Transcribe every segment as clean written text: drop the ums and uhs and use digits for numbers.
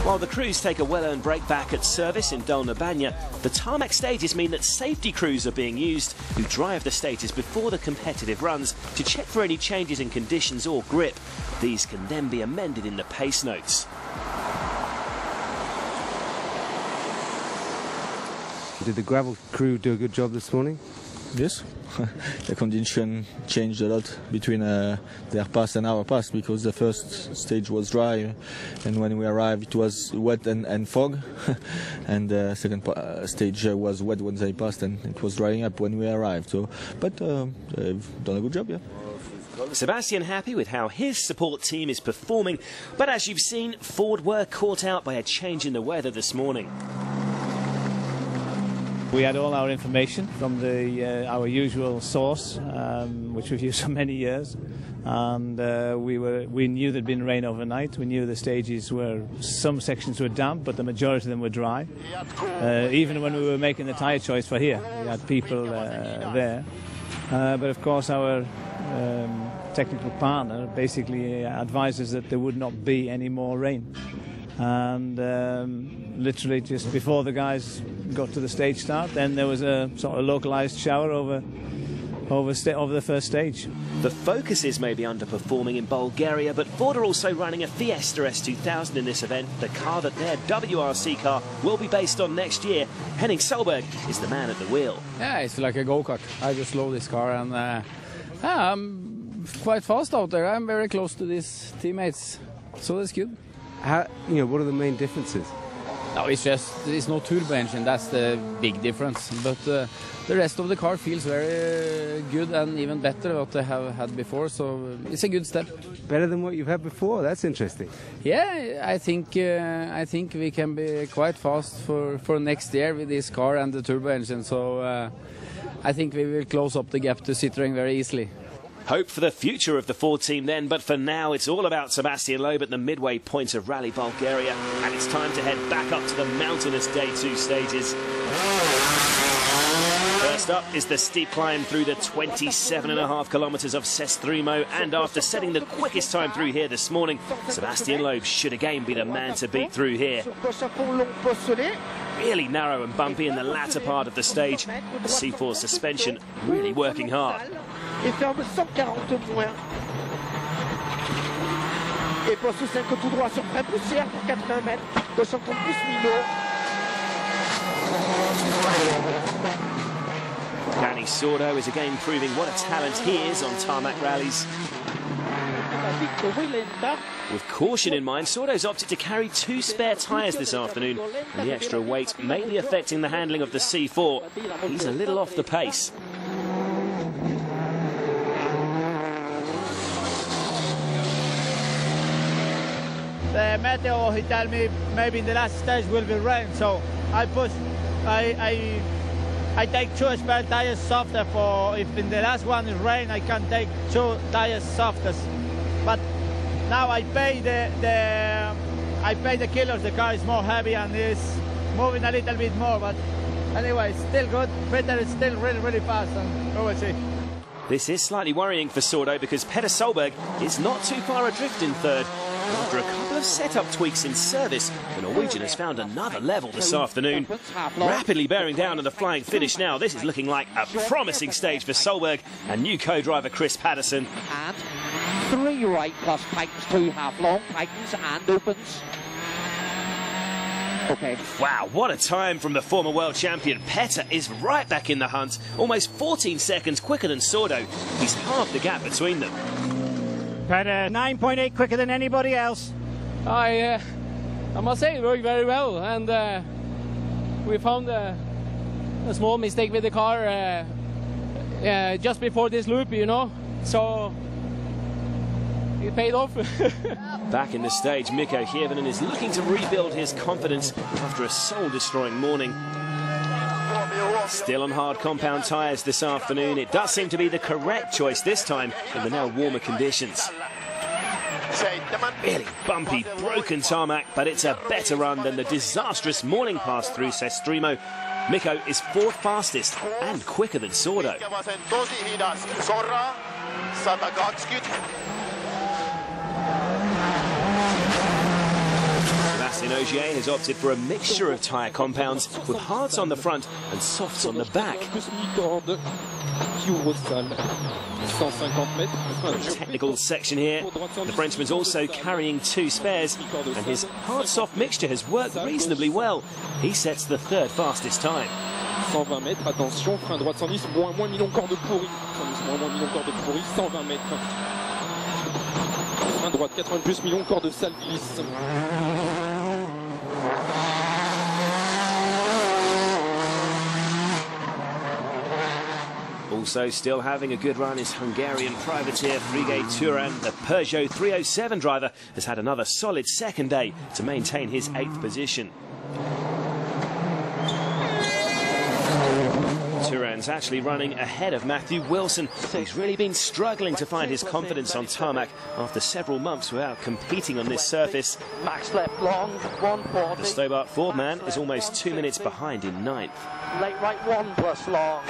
While the crews take a well-earned break back at service in Dolna Banja, the tarmac stages mean that safety crews are being used who drive the stages before the competitive runs to check for any changes in conditions or grip. These can then be amended in the pace notes. Did the gravel crew do a good job this morning? Yes, the condition changed a lot between their pass and our pass, because the first stage was dry and when we arrived it was wet and fog, and the second stage was wet when they passed and it was drying up when we arrived. So, but they've done a good job, yeah. Sebastian happy with how his support team is performing, but as you've seen, Ford were caught out by a change in the weather this morning. We had all our information from our usual source, which we've used for many years, and we knew there'd been rain overnight. We knew the stages some sections were damp, but the majority of them were dry. Even when we were making the tyre choice for here, we had people there. But of course, our technical partner basically advised us that there would not be any more rain. And literally just before the guys got to the stage start, then there was a sort of localized shower over the first stage. The Focuses may be underperforming in Bulgaria, but Ford are also running a Fiesta S2000 in this event, the car that their WRC car will be based on next year. Henning Solberg is the man at the wheel. Yeah, it's like a go-kart. I just love this car, and I'm quite fast out there. I'm very close to these teammates, so that's good. What are the main differences? No, it's no turbo engine, that's the big difference. But the rest of the car feels very good and even better than what they have had before, so it's a good step. Better than what you've had before? That's interesting. Yeah, I think we can be quite fast for next year with this car and the turbo engine, so I think we will close up the gap to Citroën very easily. Hope for the future of the Ford team then, but for now it's all about Sebastian Loeb at the midway point of Rally Bulgaria, and it's time to head back up to the mountainous Day 2 stages. First up is the steep climb through the 27.5 kilometres of Sestrimo, and after setting the quickest time through here this morning, Sebastian Loeb should again be the man to beat through here. Really narrow and bumpy in the latter part of the stage, the C4 suspension really working hard. Et ferme 140 points. Et passe 5 tout droit sur frein poussière pour 80 mètres. 230 plus Milo. Danny Sordo is again proving what a talent he is on tarmac rallies. With caution in mind, Sordo's opted to carry 2 spare tyres this afternoon, and the extra weight may be affecting the handling of the C4. He's a little off the pace. The meteor, he told me maybe in the last stage will be rain, so I take 2 spare tires softer for if in the last one is rain, I can take 2 tires softer. But now I pay the kilos. The car is more heavy and is moving a little bit more, but anyway, still good. Peter is still really fast, and we will see. This is slightly worrying for Sordo because Petter Solberg is not too far adrift in third. After a couple of setup tweaks in service, the Norwegian has found another level this afternoon. Rapidly bearing down to the flying finish now, this is looking like a promising stage for Solberg and new co-driver Chris Patterson. And 3 right plus tightens, 2 half long, tightens and opens. Okay. Wow, what a time from the former world champion. Petter is right back in the hunt, almost 14 seconds quicker than Sordo. He's half the gap between them. Petter 9.8 quicker than anybody else. I must say it worked very well, and we found a small mistake with the car just before this loop, so it paid off. Back in the stage, Mikko Hirvonen is looking to rebuild his confidence after a soul-destroying morning. Still on hard compound tyres this afternoon, it does seem to be the correct choice this time in the now warmer conditions. Really bumpy, broken tarmac, but it's a better run than the disastrous morning pass through Sestrimo. Mikko is 4th fastest and quicker than Sordo. Sebastian Ogier OGA has opted for a mixture of tyre compounds with hards on the front and softs on the back. Technical section here. The Frenchman's also carrying 2 spares, and his hard-soft mixture has worked reasonably well. He sets the 3rd fastest time. 120 mètres, attention, frein droite 110, moins 1000 encore de pourri. Moins 1000 encore de pourri, 120 mètres. Frein droite 80 plus 1000 encore de sale glisse. Also still having a good run is Hungarian privateer Frigate Turan. The Peugeot 307 driver has had another solid second day to maintain his 8th position. Turan's actually running ahead of Matthew Wilson. He's really been struggling to find his confidence on tarmac after several months without competing on this surface. Max left long, 140. The Stobart Ford man is almost 2 minutes behind in 9th. Late right 1 plus long.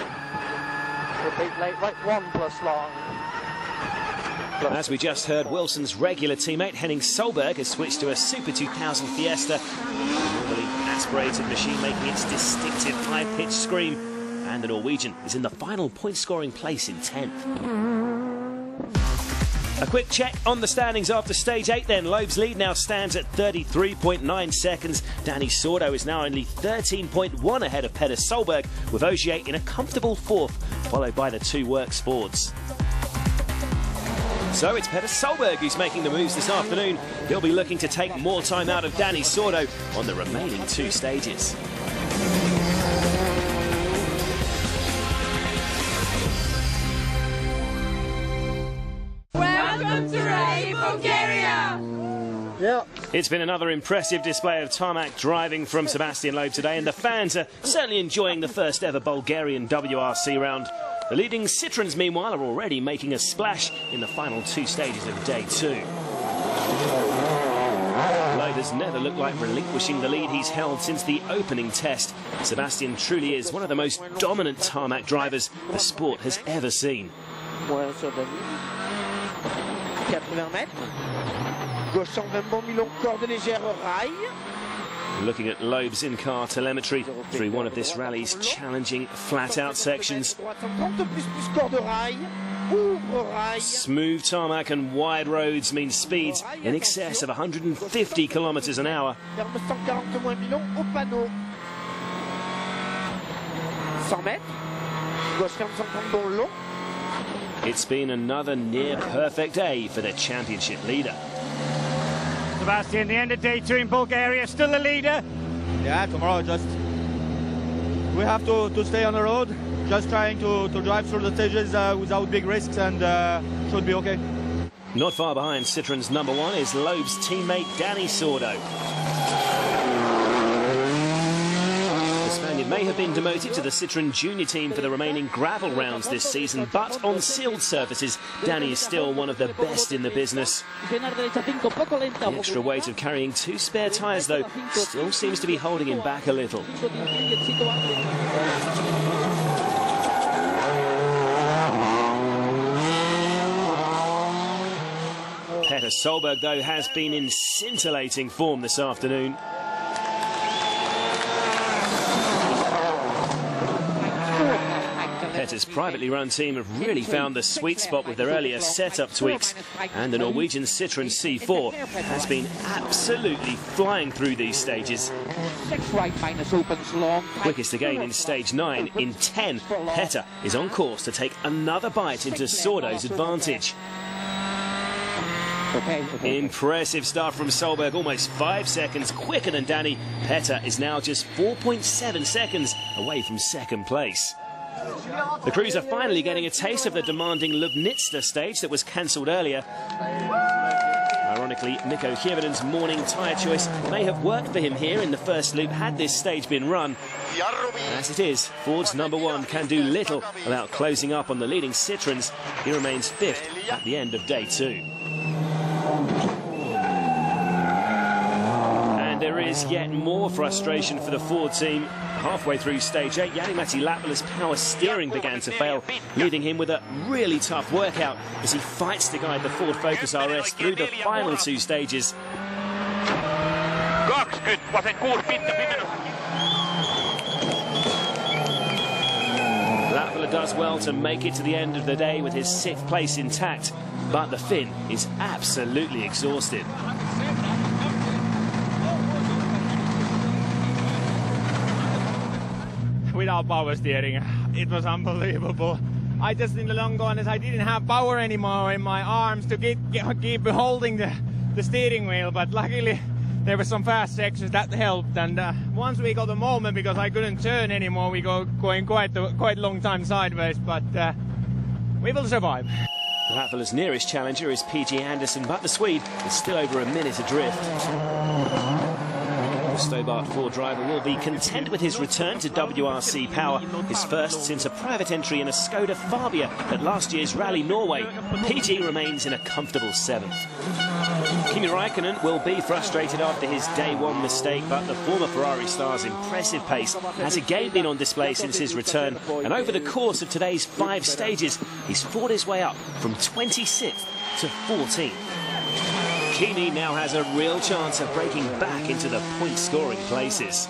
Repeat, late right 1 plus long. As we just heard, Wilson's regular teammate Henning Solberg has switched to a Super 2000 Fiesta. A normally aspirated machine making its distinctive high-pitched scream. And the Norwegian is in the final point-scoring place in 10th. A quick check on the standings after stage 8 then. Loeb's lead now stands at 33.9 seconds. Danny Sordo is now only 13.1 ahead of Petter Solberg, with OGA in a comfortable 4th, followed by the 2 Works Fords. So it's Petter Solberg who's making the moves this afternoon. He'll be looking to take more time out of Danny Sordo on the remaining 2 stages. Welcome to WRC Bulgaria! Yeah. It's been another impressive display of tarmac driving from Sebastian Loeb today, and the fans are certainly enjoying the first ever Bulgarian WRC round. The leading Citroens, meanwhile, are already making a splash in the final 2 stages of day 2. Loeb has never looked like relinquishing the lead he's held since the opening test. Sebastian truly is one of the most dominant tarmac drivers the sport has ever seen. 80 mètres. Gauche 120 000 encore de légère raille. Looking at Loeb's in-car telemetry through one of this rally's challenging flat-out sections. Smooth tarmac and wide roads mean speeds in excess of 150 kilometers an hour. 140 000 au panneau. 100 mètres. Gauche 130 long. It's been another near-perfect day for the championship leader. Sebastian, the end of day 2 in Bulgaria, still the leader? Yeah, tomorrow we have to stay on the road, just trying to drive through the stages without big risks, and should be okay. Not far behind Citroen's number 1 is Loeb's teammate Danny Sordo. It may have been demoted to the Citroën Junior team for the remaining gravel rounds this season, but on sealed surfaces, Danny is still one of the best in the business. The extra weight of carrying 2 spare tyres, though, still seems to be holding him back a little. Petter Solberg, though, has been in scintillating form this afternoon. Petter's privately run team have really found the sweet spot with their earlier setup tweaks, and the Norwegian Citroën C4 has been absolutely flying through these stages. Quickest again in stage 9 in 10. Petter is on course to take another bite into Sordo's advantage. Impressive start from Solberg, almost 5 seconds quicker than Danny. Petter is now just 4.7 seconds away from second place. The crews are finally getting a taste of the demanding Lubnitsa stage that was cancelled earlier. Ironically, Mikko Hirvinen's morning tyre choice may have worked for him here in the first loop had this stage been run. As it is, Ford's number 1 can do little without closing up on the leading Citroens. He remains 5th at the end of day 2. And there is yet more frustration for the Ford team. Halfway through stage 8, Jari-Matti Latvala's power steering began to fail, leaving him with a really tough workout as he fights to guide the Ford Focus RS through the final 2 stages. Latvala does well to make it to the end of the day with his 6th place intact, but the Finn is absolutely exhausted. Without power steering, it was unbelievable. I just, in the long run, I didn't have power anymore in my arms to keep holding the steering wheel, but luckily there were some fast sections that helped, and once we got the moment, because I couldn't turn anymore, we going quite long time sideways, but we will survive. Latvala's nearest challenger is PG Anderson, but the Swede is still over a minute adrift. The Stobart 4 driver will be content with his return to WRC Power, his first since a private entry in a Skoda Fabia at last year's Rally Norway. PG remains in a comfortable 7th. Kimi Räikkönen will be frustrated after his day 1 mistake, but the former Ferrari star's impressive pace has again been on display since his return, and over the course of today's 5 stages, he's fought his way up from 26th to 14th. Kimi now has a real chance of breaking back into the point-scoring places.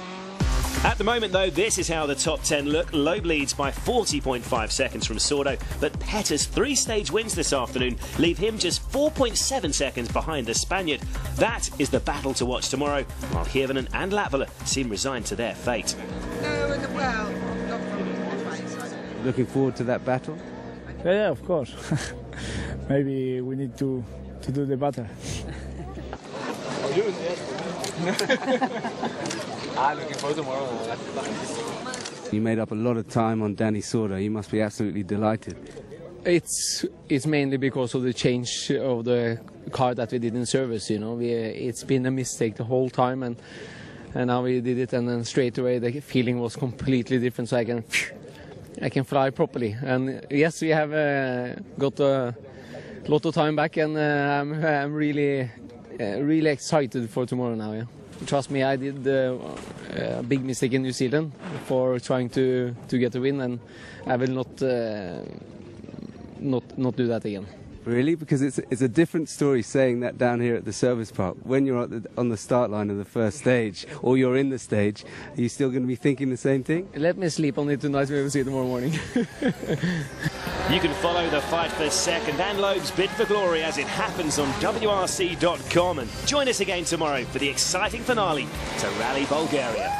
At the moment, though, this is how the top 10 look. Loeb leads by 40.5 seconds from Sordo, but Petter's 3-stage wins this afternoon leave him just 4.7 seconds behind the Spaniard. That is the battle to watch tomorrow, while Hirvonen and Latvala seem resigned to their fate. Looking forward to that battle? Yeah, of course. Maybe we need to do the battle. Looking forward to tomorrow. You made up a lot of time on Danny Sordo. You must be absolutely delighted. It's mainly because of the change of the car that we did in service. You know, it's been a mistake the whole time, and now we did it, and then straight away the feeling was completely different. So I can fly properly. And yes, we have got a lot of time back, and I'm really excited for tomorrow now. Yeah. Trust me, I did a big mistake in New Zealand for trying to get a win, and I will not do that again. Really? Because it's a different story saying that down here at the service park. When you're on the start line of the first stage, or you're in the stage, are you still going to be thinking the same thing? Let me sleep on it tonight, we will see it tomorrow morning. You can follow the fight for second and Loeb's bid for glory as it happens on WRC.com, and join us again tomorrow for the exciting finale to Rally Bulgaria.